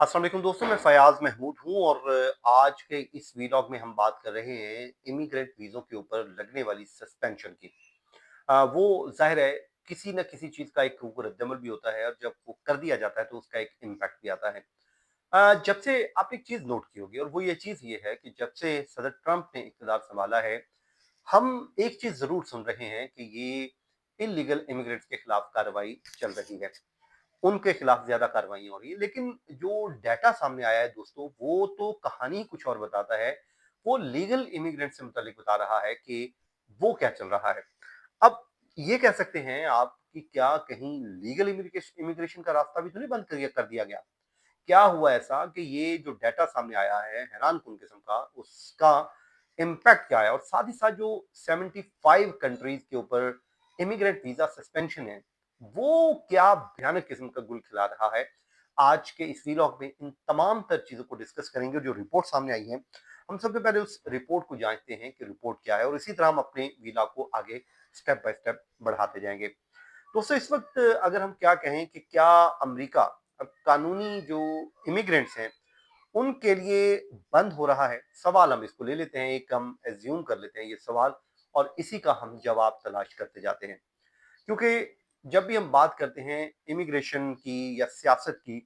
अस्सलाम वालेकुम दोस्तों, मैं फ़याज़ महमूद हूँ और आज के इस वीलॉग में हम बात कर रहे हैं इमिग्रेंट वीज़ों के ऊपर लगने वाली सस्पेंशन की। वो ज़ाहिर है किसी न किसी चीज़ का एक वो रद्दमल भी होता है और जब वो कर दिया जाता है तो उसका एक इम्पैक्ट भी आता है। जब से आपने एक चीज़ नोट की होगी और वो ये चीज़ ये है कि जब से सदर ट्रंप ने इक़्तिदार सँभाला है, हम एक चीज़ ज़रूर सुन रहे हैं कि ये इल्लीगल इमिग्रेंट्स के खिलाफ कार्रवाई चल रही है। उनके खिलाफ ज़्यादा कार्रवाइयाँ हो रही हैं। लेकिन जो डाटा सामने आया है दोस्तों, वो तो कहानी ही कुछ और बताता है। वो लीगल इमिग्रेंट से मुतल्लिक बता रहा है कि वो क्या चल रहा है। अब ये कह सकते हैं आप कि क्या कहीं लीगल इमिग्रेशन का रास्ता भी तो नहीं बंद कर दिया गया? क्या हुआ ऐसा कि ये जो डाटा सामने आया है हैरानकुन किस्म का, उसका इम्पैक्ट क्या है? और साथ ही साथ जो 75 कंट्रीज़ के ऊपर इमिग्रेंट वीज़ा सस्पेंशन है, वो क्या भयानक किस्म का गुल खिला रहा है? आज के इस व्लॉग में इन तमाम तर चीज़ों को डिस्कस करेंगे। जो रिपोर्ट सामने आई है, हम सबसे पहले उस रिपोर्ट को जाँचते हैं कि रिपोर्ट क्या है और इसी तरह हम अपने व्लॉग को आगे स्टेप बाय स्टेप बढ़ाते जाएँगे। दोस्तों, इस वक्त अगर हम क्या कहें कि क्या अमेरिका कानूनी जो इमिग्रेंट्स हैं उनके लिए बंद हो रहा है? सवाल हम इसको ले लेते हैं, एक हम एज्यूम कर लेते हैं ये सवाल और इसी का हम जवाब तलाश करते जाते हैं। क्योंकि जब भी हम बात करते हैं इमिग्रेशन की या सियासत की,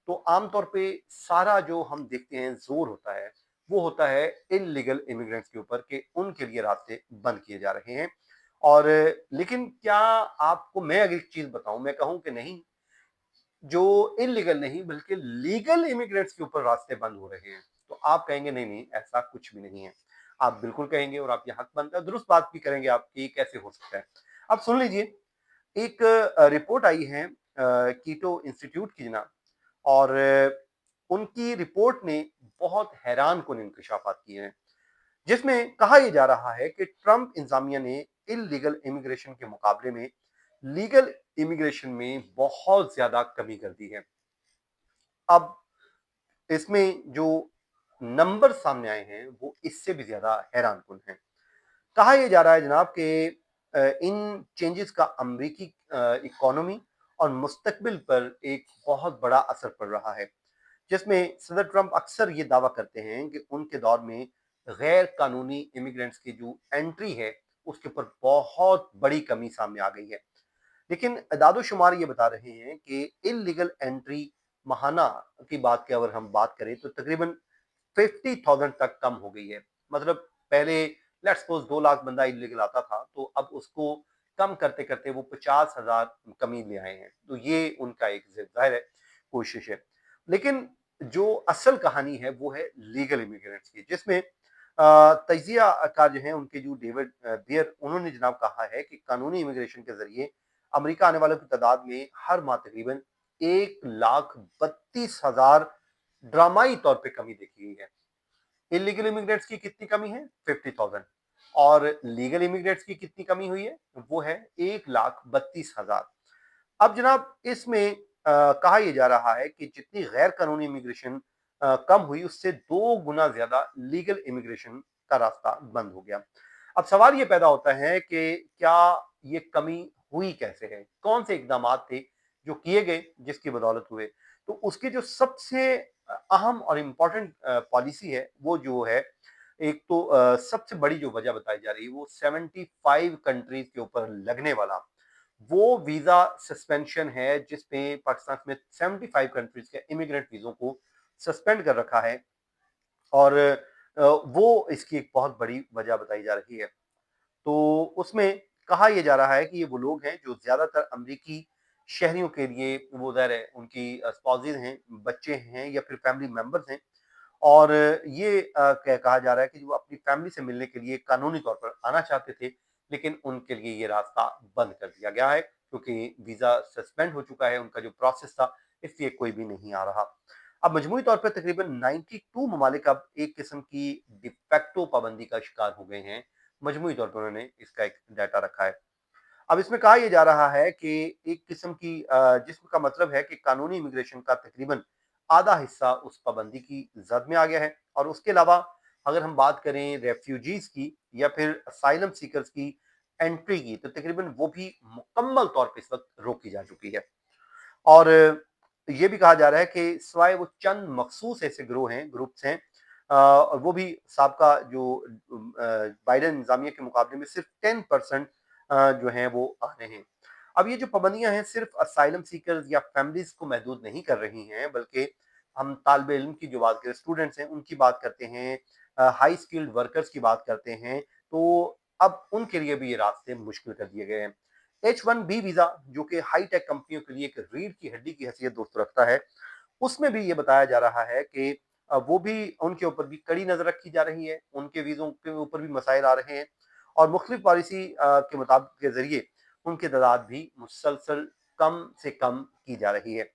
तो आमतौर पे सारा जो हम देखते हैं जोर होता है, वो होता है इलीगल इमिग्रेंट्स के ऊपर कि उनके लिए रास्ते बंद किए जा रहे हैं। और लेकिन क्या आपको मैं अगर एक चीज बताऊं, मैं कहूं कि नहीं, जो इलीगल नहीं बल्कि लीगल इमिग्रेंट्स के ऊपर रास्ते बंद हो रहे हैं, तो आप कहेंगे नहीं नहीं, ऐसा कुछ भी नहीं है। आप बिल्कुल कहेंगे और आप ये हक बनता है, दुरुस्त बात भी करेंगे आप कि ये कैसे हो सकता है। अब सुन लीजिए, एक रिपोर्ट आई है कीटो इंस्टीट्यूट की जनाब, और उनकी रिपोर्ट ने बहुत हैरानकुन इंकशाफात किए हैं, जिसमें कहा यह जा रहा है कि ट्रंप इंतजामिया ने इलीगल इमिग्रेशन के मुकाबले में लीगल इमिग्रेशन में बहुत ज्यादा कमी कर दी है। अब इसमें जो नंबर सामने आए हैं वो इससे भी ज्यादा हैरानकुन हैं। कहा यह जा रहा है जनाब कि इन चेंजेस का अमरीकी इकोनॉमी और मुस्तकबिल पर एक बहुत बड़ा असर पड़ रहा है, जिसमें सदर ट्रंप अक्सर ये दावा करते हैं कि उनके दौर में गैर कानूनी इमिग्रेंट्स की जो एंट्री है उसके ऊपर बहुत बड़ी कमी सामने आ गई है। लेकिन दादोशुमार ये बता रहे हैं कि इलीगल एंट्री महाना की बात की अगर हम बात करें तो तकरीबन 50,000 तक कम हो गई है। मतलब पहले लेट्स सपोज 2 लाख बंदा इलीगल आता था, तो अब उसको कम करते करते वो 50,000 कमी ले आए हैं। तो ये उनका एक जाहिर है कोशिश है। लेकिन जो असल कहानी है वो है लीगल इमिग्रेंट्स की, जिसमें तजिया कार जो है उनके जो डेविड बियर, उन्होंने जनाब कहा है कि कानूनी इमिग्रेशन के जरिए अमेरिका आने वालों की तादाद में हर माह तकरीबन 1,32,000 ड्रामाई तौर पे कमी देखी गई है। इलीगल इमिग्रेंट्स की कितनी कमी है? 50,000। और लीगल इमिग्रेंट्स की कितनी कमी हुई है? वो है 1,32,000। अब जनाब इसमें कहा यह जा रहा है कि जितनी गैर कानूनी इमिग्रेशन कम हुई, उससे 2 गुना ज्यादा लीगल इमिग्रेशन का रास्ता बंद हो गया। अब सवाल ये पैदा होता है कि क्या ये कमी हुई कैसे है? कौन से इकदाम थे जो किए गए जिसकी बदौलत हुए? तो उसकी जो सबसे अहम और इम्पोर्टेंट पॉलिसी है वो जो है, एक तो सबसे बड़ी जो वजह बताई जा रही है वो 75 कंट्रीज के ऊपर लगने वाला वो वीजा सस्पेंशन है, जिसमें पाकिस्तान में 75 कंट्रीज के इमिग्रेंट वीजों को सस्पेंड कर रखा है। और वो इसकी एक बहुत बड़ी वजह बताई जा रही है। तो उसमें कहा यह जा रहा है कि ये वो लोग हैं जो ज्यादातर अमरीकी शहरियों के लिए, वो ज़ाहिर है उनकी स्पाउसेस हैं, बच्चे हैं या फिर फैमिली मेंबर्स हैं। और ये कहा जा रहा है कि वो अपनी फैमिली से मिलने के लिए कानूनी तौर पर आना चाहते थे, लेकिन उनके लिए ये रास्ता बंद कर दिया गया है क्योंकि वीजा सस्पेंड हो चुका है, उनका जो प्रोसेस था, इसलिए कोई भी नहीं आ रहा। अब मजमूई तौर पर तकरीबन 92 ममालिक अब एक किस्म की डिफेक्टो पाबंदी का शिकार हो गए हैं। मजमूई तौर पर उन्होंने इसका एक डाटा रखा है। अब इसमें कहा यह जा रहा है कि एक किस्म की जिसका मतलब है कि कानूनी इमिग्रेशन का तकरीबन आधा हिस्सा उस पाबंदी की जद में आ गया है। और उसके अलावा अगर हम बात करें रेफ्यूजीज की या फिर असाइलम सीकर्स की एंट्री की, तो तकरीबन वो भी मुकम्मल तौर पर इस वक्त रोकी जा चुकी है। और ये भी कहा जा रहा है कि सिवाय वो चंद मखसूस ऐसे ग्रुप्स हैं, और वो भी साबका जो बाइडेन इंतजामिया के मुकाबले में सिर्फ 10% जो हैं वो आ रहे हैं। अब ये जो पाबंदियां हैं सिर्फ असाइलम सीकर्स या फैमिलीज को महदूद नहीं कर रही हैं, बल्कि हम तालिब इल्म की जो बात करें, स्टूडेंट्स हैं उनकी बात करते हैं, हाई स्किल्ड वर्कर्स की बात करते हैं, तो अब उनके लिए भी ये रास्ते मुश्किल कर दिए गए हैं। H1B वीजा जो कि हाई टेक कंपनियों के लिए एक रीढ़ की हड्डी की हैसियत दोस्तों रखता है, उसमें भी ये बताया जा रहा है कि वो भी, उनके ऊपर भी कड़ी नजर रखी जा रही है, उनके वीजों के ऊपर भी मसाइल आ रहे हैं और मुख्तलिफ पॉलिसी के मुताबिक के जरिए उनकी तादाद भी मुसलसल कम से कम की जा रही है।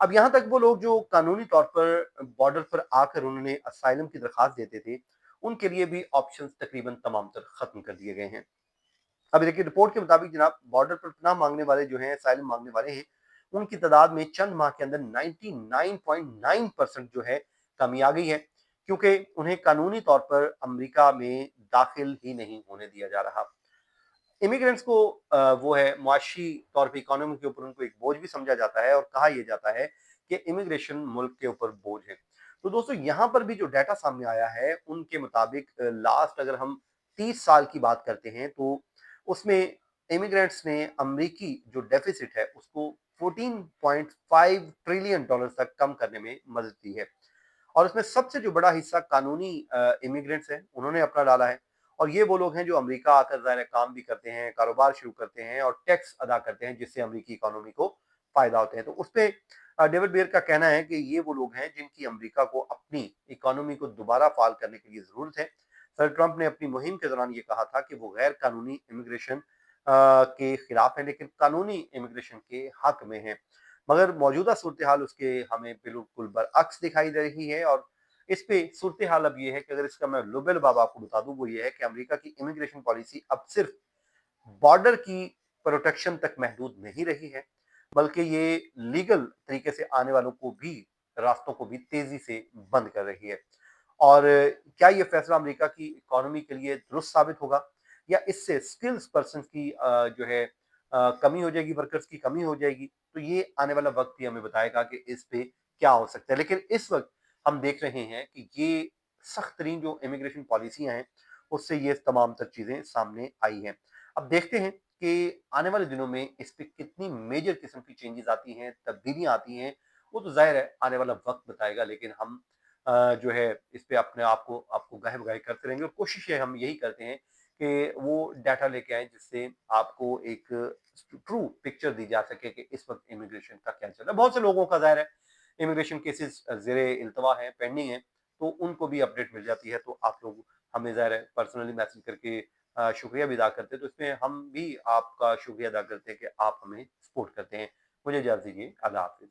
अब यहाँ तक वो लोग जो कानूनी तौर पर बॉर्डर पर आकर उन्होंने असाइलम की दरखास्त देते थे, उनके लिए भी ऑप्शंस तकरीबन तमाम तर खत्म कर दिए गए हैं। अब देखिए, रिपोर्ट के मुताबिक जनाब, बॉर्डर पर पनाह मांगने वाले जो हैं, असाइलम मांगने वाले हैं, उनकी तादाद में चंद माह के अंदर 99.9% जो है कमी आ गई है, क्योंकि उन्हें कानूनी तौर पर अमेरिका में दाखिल ही नहीं होने दिया जा रहा। इमिग्रेंट्स को वो है मुआशी तौर पे इकोनॉमी के ऊपर उनको एक बोझ भी समझा जाता है और कहा यह जाता है कि इमिग्रेशन मुल्क के ऊपर बोझ है। तो दोस्तों, यहाँ पर भी जो डाटा सामने आया है उनके मुताबिक लास्ट अगर हम 30 साल की बात करते हैं, तो उसमें इमिग्रेंट्स ने अमरीकी जो डेफिसिट है उसको 14.5 ट्रिलियन डॉलर तक कम करने में मदद दी है। और उसमें सबसे जो बड़ा हिस्सा कानूनी इमिग्रेंट्स हैं, उन्होंने अपना डाला है। और ये वो लोग हैं जो अमेरिका आकर ज़ाहिर है काम भी करते हैं, कारोबार शुरू करते हैं और टैक्स अदा करते हैं, जिससे अमेरिकी इकोनॉमी को फ़ायदा होते हैं। तो उसपे डेविड बेयर का कहना है कि ये वो लोग हैं जिनकी अमेरिका को अपनी इकोनॉमी को दोबारा फ़ाल करने के लिए ज़रूरत है। सर ट्रंप ने अपनी मुहिम के दौरान ये कहा था कि वो गैर कानूनी इमिग्रेशन के खिलाफ हैं, लेकिन कानूनी इमिग्रेशन के हक में हैं। मगर मौजूदा सूरत हाल उसके हमें बिल्कुल बरअक्स दिखाई दे रही है। और इस पे सूरत हाल अब ये है कि अगर इसका मैं लुबेल बाब आपको बता दूं, वो ये है कि अमेरिका की इमिग्रेशन पॉलिसी अब सिर्फ बॉर्डर की प्रोटेक्शन तक महदूद नहीं रही है, बल्कि ये लीगल तरीके से आने वालों को भी, रास्तों को भी तेजी से बंद कर रही है। और क्या ये फैसला अमेरिका की इकोनॉमी के लिए दुरुस्त साबित होगा, या इससे स्किल्स पर्सन की जो है कमी हो जाएगी, वर्कर्स की कमी हो जाएगी? तो ये आने वाला वक्त ही हमें बताएगा कि इस पे क्या हो सकता है। लेकिन इस वक्त हम देख रहे हैं कि ये सख्त तरीन जो इमिग्रेशन पॉलिसियां हैं, उससे ये तमाम तर चीजें सामने आई हैं। अब देखते हैं कि आने वाले दिनों में इस पे कितनी मेजर किस्म की चेंजेस आती हैं, तब्दीलियां आती हैं, वो तो जाहिर है आने वाला वक्त बताएगा। लेकिन हम जो है इस पे अपने आप को आपको गाहे-बगाहे करते रहेंगे और कोशिश हम यही करते हैं कि वो डाटा लेके आएँ जिससे आपको एक ट्रू पिक्चर दी जा सके कि इस वक़्त इमिग्रेशन का क्या चल रहा है। बहुत से लोगों का ज़ाहिर है इमिग्रेशन केसेस ज़ेरे इल्तवा हैं, पेंडिंग हैं, तो उनको भी अपडेट मिल जाती है। तो आप लोग हमें ज़ाहिर है पर्सनली मैसेज करके शुक्रिया भी अदा करते हैं। तो इसमें हम भी आपका शुक्रिया अदा करते हैं कि आप हमें सपोर्ट करते हैं। मुझे इजाज़त दीजिए। अल्लाह हाफ़िज़।